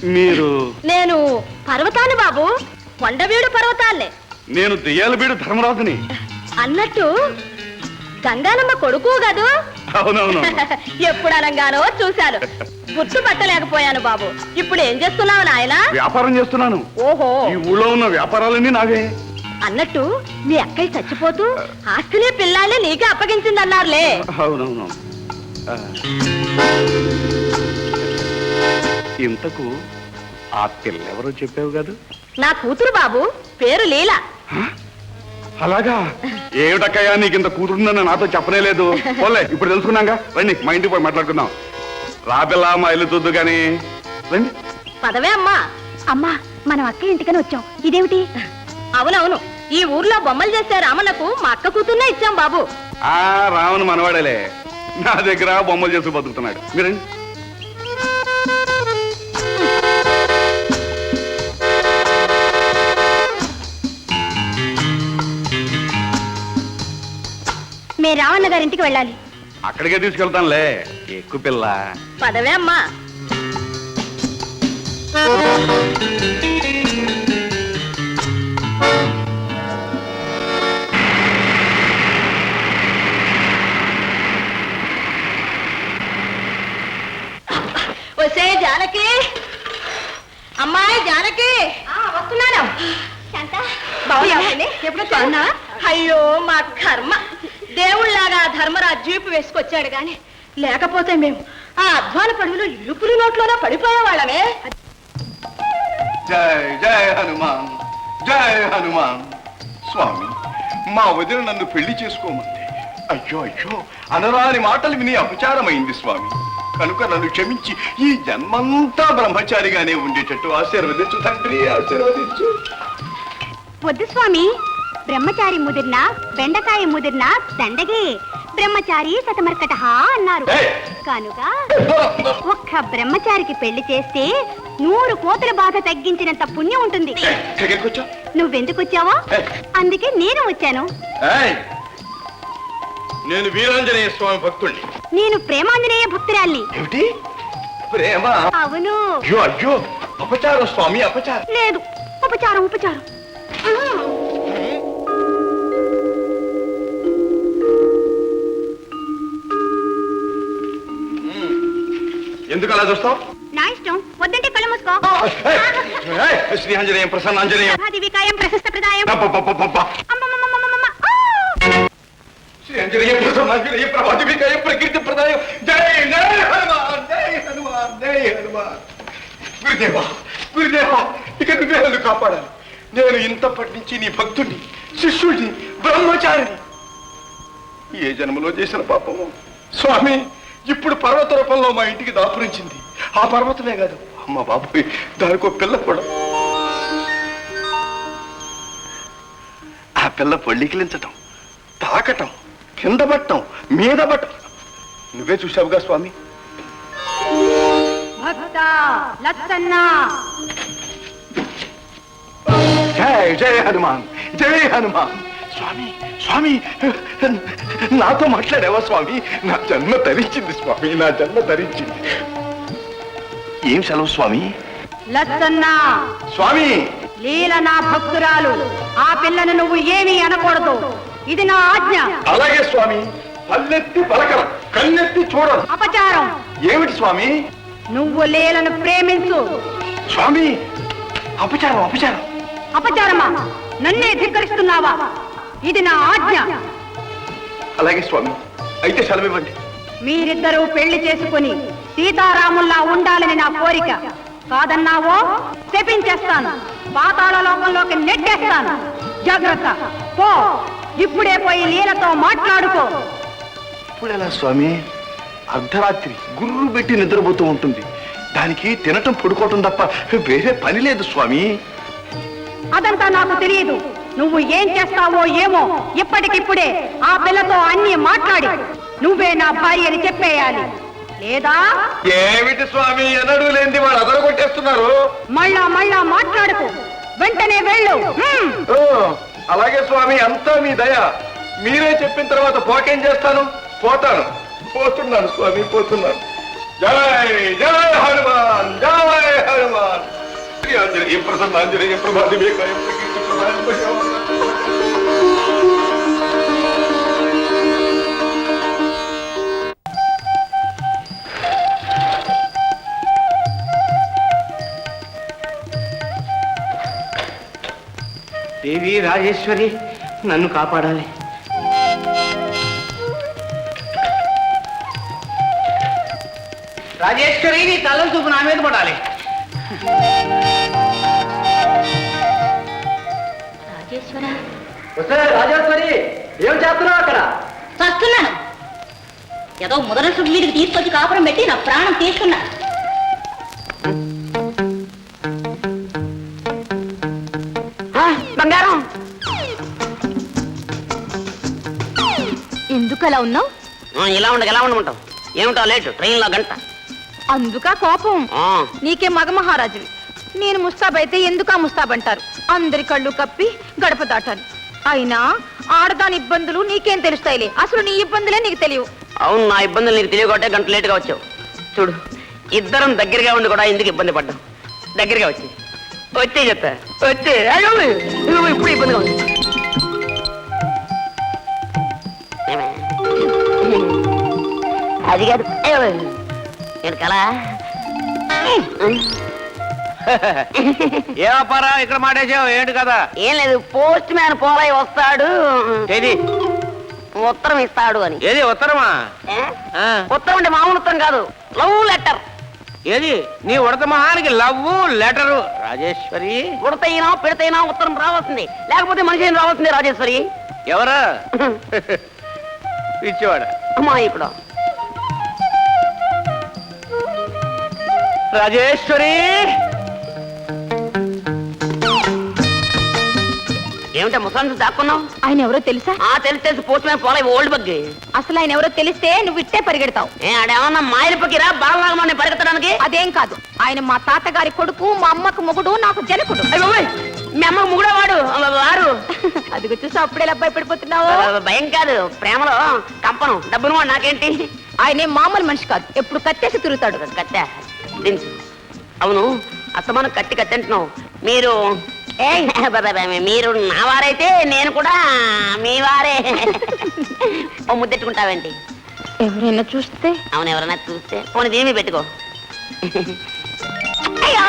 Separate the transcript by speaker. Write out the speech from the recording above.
Speaker 1: మీరు?
Speaker 2: నేను పర్వతాన్ని బాబు, కొండవీడు పర్వతాన్నే.
Speaker 1: నేను దెయ్యాలబీడు ధర్మరాజుని.
Speaker 2: అన్నట్టు గంగానమ్మ కొడుకు కదూ?
Speaker 1: అవునవును.
Speaker 2: ఎప్పుడు అనంగానో చూశాను, గుర్తు పట్టలేకపోయాను బాబు. ఇప్పుడు ఏం చేస్తున్నావు నాయనా?
Speaker 1: వ్యాపారం చేస్తున్నాను.
Speaker 2: ఓహో,
Speaker 1: ఈ ఊళ్ళో ఉన్న వ్యాపారాలన్నీ నావే.
Speaker 2: అన్నట్టు మీ అక్కయ్య చచ్చిపోతూ ఆస్తిని పిల్లాన్ని నీకే అప్పగించిందన్నారులే.
Speaker 1: అవునవును. ఇంతకు ఆ పిల్లెవరో చెప్పావు కదా?
Speaker 2: నా కూతురు బాబు, పేరు లీల.
Speaker 1: అలాగా? ఏమిటక్కయ్యా నీకు ఇంత కూతురుందని నాతో చెప్పనేలేదు. పోలే, ఇప్పుడు తెలుసుకున్నాగా. రండి మా ఇంటికి పోయి మాట్లాడుకుందాం. రాపిల్లా మా ఇల్లు చూద్దు గాని రండి.
Speaker 2: పదవే అమ్మా.
Speaker 3: అమ్మా, మనం అక్క ఇంటికని వచ్చాం. ఇదేమిటి?
Speaker 2: అవునవును, ఈ ఊర్లో బొమ్మలు చేసే రామన్నకు మా అక్క కూతుర్నే ఇచ్చాం బాబు.
Speaker 1: ఆ రావణ మనవాడలే నా దగ్గర బొమ్మలు చేసి బతుకుతున్నాడు. మీరండి.
Speaker 3: మే రావణ గారింటికి వెళ్ళాలి.
Speaker 1: అక్కడికే తీసుకెళ్తానులే. ఎక్కువ పిల్ల.
Speaker 2: పదవే అమ్మా. వసే జానకి, అమ్మాయి జానకి. వస్తున్నాను. అయ్యో మా కర్మ, దేవుళ్లాగా ధర్మరాజు జీపు వేసుకొచ్చాడు గాని లేకపోతే మేము ఆ అధ్వాన పడుగులో ఇరుపురు నోట్లోనే పడిపోయేవాళ్ళమే.
Speaker 4: జై జై హనుమాన్, జై హనుమాన్. స్వామి, మా వదిన నన్ను పెళ్లి చేసుకోమంది. అయ్యో అయ్యో, అనరాని మాటలు విని అపచారమైంది స్వామి. కనుక నన్ను క్షమించి ఈ జన్మంతా బ్రహ్మచారిగానే ఉండేటట్టు ఆశీర్వదించు తండ్రి, ఆశీర్వదించు.
Speaker 3: వద్దు స్వామి, బ్రహ్మచారి ముదిరినా బెండకాయ ముదిరినా దండగే. బ్రహ్మచారి సతమర్కట అన్నారు. కనుక ఒక్క బ్రహ్మచారికి పెళ్లి చేస్తే 100 కోతుల బాధ తగ్గించినంత పుణ్యం ఉంటుంది. నువ్వెందుకు వచ్చావో అందుకే నేను వచ్చాను.
Speaker 4: నేను వీరాంజనేయ స్వామి భక్తుడిని.
Speaker 3: నేను ప్రేమాంజనేయ భక్తురాల్ని.
Speaker 4: ఏమిటి ప్రేమ?
Speaker 3: అవును.
Speaker 4: అయ్యో అయ్యో, అపచారం స్వామి, అపచారం.
Speaker 3: లేదు, ఉపచారం ఉపచారం.
Speaker 4: ఎందుకు అలా చూస్తావు?
Speaker 3: నా ఇష్టం. వద్దంటే కళ్ళు మూసుకో.
Speaker 4: శ్రీఆంజనేయం ప్రసన్నాంజనేయం
Speaker 3: వికాయం ప్రశస్త ప్రదాయం.
Speaker 4: శ్రీఆంజనేయం ప్రసన్నాంజనేయం ప్రభాతి వికాయం ప్రకృతి ప్రదాయం. జై జై హనుమాన్, జై హనుమాన్, జై హనుమాన్. గురుదేవా, గురుదేవా, ఇక నువ్వే నన్ను కాపాడాలి. నేను ఇంతప్పటి నుంచి నీ భక్తుడిని, శిష్యుడిని, బ్రహ్మచారిని. ఏ జన్మలో చేసిన పాపము స్వామి ఇప్పుడు పర్వత రూపంలో మా ఇంటికి దాపురించింది. ఆ పర్వతమే కాదు అమ్మ బాబు, దానికో పిల్ల కూడా. ఆ పిల్ల పళ్ళికిలించటం, తాకటం, కింద పట్టం, మీద పట్టం నువ్వే చూశావుగా స్వామి. జై జై హనుమాన్, జై హనుమాన్. స్వామి స్వామి, నాతో మాట్లాడావా స్వామి? నా జన్మ ధరించింది స్వామి, నా జన్మ ధరించింది. ఏం సెలవు స్వామి?
Speaker 2: లచ్చన్నా
Speaker 4: స్వామి,
Speaker 2: లీల నా భక్తురాలు. ఆ పిల్లను నువ్వు ఏమీ అనకూడదు, ఇది నా ఆజ్ఞ.
Speaker 4: అలాగే స్వామి. పల్లెత్తి పలకర, కన్నెత్తి చూడరు.
Speaker 2: అపచారం.
Speaker 4: ఏమిటి స్వామి?
Speaker 2: నువ్వు లీలను ప్రేమించు.
Speaker 4: స్వామి, అపచారం అపచారం.
Speaker 2: అపచారమా? నన్నే ధిక్కరిస్తున్నావా? ఇది నా ఆజ్ఞ.
Speaker 4: అలాగే స్వామి, అయితే సెలవివ్వండి.
Speaker 2: మీరిద్దరూ పెళ్లి చేసుకుని సీతారాముల్లా ఉండాలని నా కోరిక. కాదన్నావో శపించేస్తాను, పాతాళ లోకంలోకి నెట్టేస్తాను. జాగ్రత్త, పో. ఇప్పుడే పోయి లీలతో మాట్లాడుకో.
Speaker 4: ఇప్పుడు ఎలా స్వామి? అర్ధరాత్రి గుర్రు పెట్టి నిద్రపోతూ ఉంటుంది. దానికి తినటం పడుకోవటం తప్ప వేరే పని లేదు స్వామి.
Speaker 2: అదంతా నాకు తెలియదు. నువ్వు ఏం చేస్తావో ఏమో. ఇప్పటికిప్పుడే ఆ పిల్లతో అన్ని మాట్లాడి నువ్వే నా భార్య అని చెప్పేయాలి. లేదా
Speaker 4: ఏమిటి స్వామి, ఎన్నడూ లేని వాళ్ళు అదరగొట్టేస్తున్నారు.
Speaker 2: మళ్ళా మాట్లాడుకో. వెంటనే వెళ్ళు.
Speaker 4: అలాగే స్వామి, అంతా మీ దయ. మీరే చెప్పిన తర్వాత పోకేం చేస్తాను? పోతాను. పోతున్నాను స్వామి, పోతున్నాను. జై జై హనుమాన్ జై హనుమాన్ శ్రీ ఆంజనేయ ప్రసన్న ఆంజనేయ ప్రభాది మేకాయ ప్రకీర్తి ప్రదాయం
Speaker 5: దేవి రాజేశ్వరి నన్ను కాపాడాలి. రాజేశ్వరి నీ తల్లని చూపు నా మీద పడాలి.
Speaker 3: రాజేశ్వర
Speaker 5: రాజేశ్వరి ఏం చేస్తున్నావు అక్కడ?
Speaker 3: చస్తున్నాను. ఏదో ముదరసు వీడికి తీసుకొచ్చి కాపురం పెట్టి నా ప్రాణం తీసుకున్నా.
Speaker 2: బంగారం
Speaker 3: ఎందుకు అలా ఉన్నావు?
Speaker 6: ఇలా ఉండమంటావు ఏమిటావు లేటు ట్రైన్లో గంట
Speaker 2: అందుక కోపం. నీకే మగ మహారాజువి. నేను ముస్తాబైతే ఎందుకా ముస్తాబంటారు. అందరి కళ్ళు కప్పి గడప దాటాలి. అయినా ఆడదాని ఇబ్బందులు నీకేం తెలుస్తాయిలే. అసలు నీ ఇబ్బందులే నీకు తెలియవు.
Speaker 6: అవును, నా ఇబ్బందులు నీకు తెలియకొట్టే గంట లేటుగా వచ్చావు. చూడు, ఇద్దరం దగ్గరగా ఉండి కూడా ఎందుకు ఇబ్బంది పడ్డాం. దగ్గరగా వచ్చే చెప్తా వచ్చే ఇప్పుడు ఇబ్బందిగా ఉంది. అది కాదు నేను కలా
Speaker 5: ఏ అప్పారా ఇక్కడ మాటేసావు ఏంటి కదా?
Speaker 6: ఏం లేదు, పోస్ట్ మ్యాన్ పోలై వస్తాడు,
Speaker 5: ఏది
Speaker 6: ఉత్తరం ఇస్తాడు అని.
Speaker 5: ఏది ఉత్తరమా?
Speaker 6: ఏ? ఉత్తరం అంటే మామూలు ఉత్తరం కాదు, లవ్ లెటర్.
Speaker 5: ఏది నీ ఉడత మహానికి లవ్వు లెటరు. రాజేశ్వరి
Speaker 6: ఉడతైనా పెడతైనా ఉత్తరం రావాల్సింది, లేకపోతే మనిషి రావాల్సిందే. రాజేశ్వరి
Speaker 5: ఎవరా? పిచ్చివాడా?
Speaker 6: అమ్మా ఇప్పుడు
Speaker 5: రాజేశ్వరి
Speaker 6: ఏమిటా ముసలి దాక్కున్నావు?
Speaker 2: ఆయన ఎవరో తెలుసా?
Speaker 6: తెలుసు పోస్ట్ మ్యాన్ పోలై ఓల్డ్ బగ్గి.
Speaker 2: అసలు ఆయన ఎవరో తెలిస్తే నువ్వు ఇట్టే పరిగెడతావు.
Speaker 6: ఆడేమన్నా మాయల పక్కిరా బాలనాగమాన్ని పరిగెత్తడానికి?
Speaker 2: అదేం కాదు. ఆయన మా తాతగారి కొడుకు, మా అమ్మకు మొగుడు, నాకు జనకుడు.
Speaker 6: మీ అమ్మ ముగుడవాడు వారు.
Speaker 2: అది చూసి అప్పుడే భయపడిపోతున్నావు.
Speaker 6: భయం కాదు, ప్రేమలో కంపనం. డబ్బును వాడు నాకేంటి?
Speaker 2: ఆయన మామూలు మనిషి కాదు, ఎప్పుడు కత్తేసి తిరుగుతాడు.
Speaker 6: కట్టె దించు. అవును, అస్తమానం కత్తి అంటున్నావు. మీరు మీరు నా వారైతే నేను కూడా మీ వారే. ఓ ముద్దెట్టుకుంటావేంటి?
Speaker 2: ఎవరైనా చూస్తే?
Speaker 6: అవును, ఎవరైనా చూస్తే పోనీ దీని మీద పెట్టుకో. అయ్యో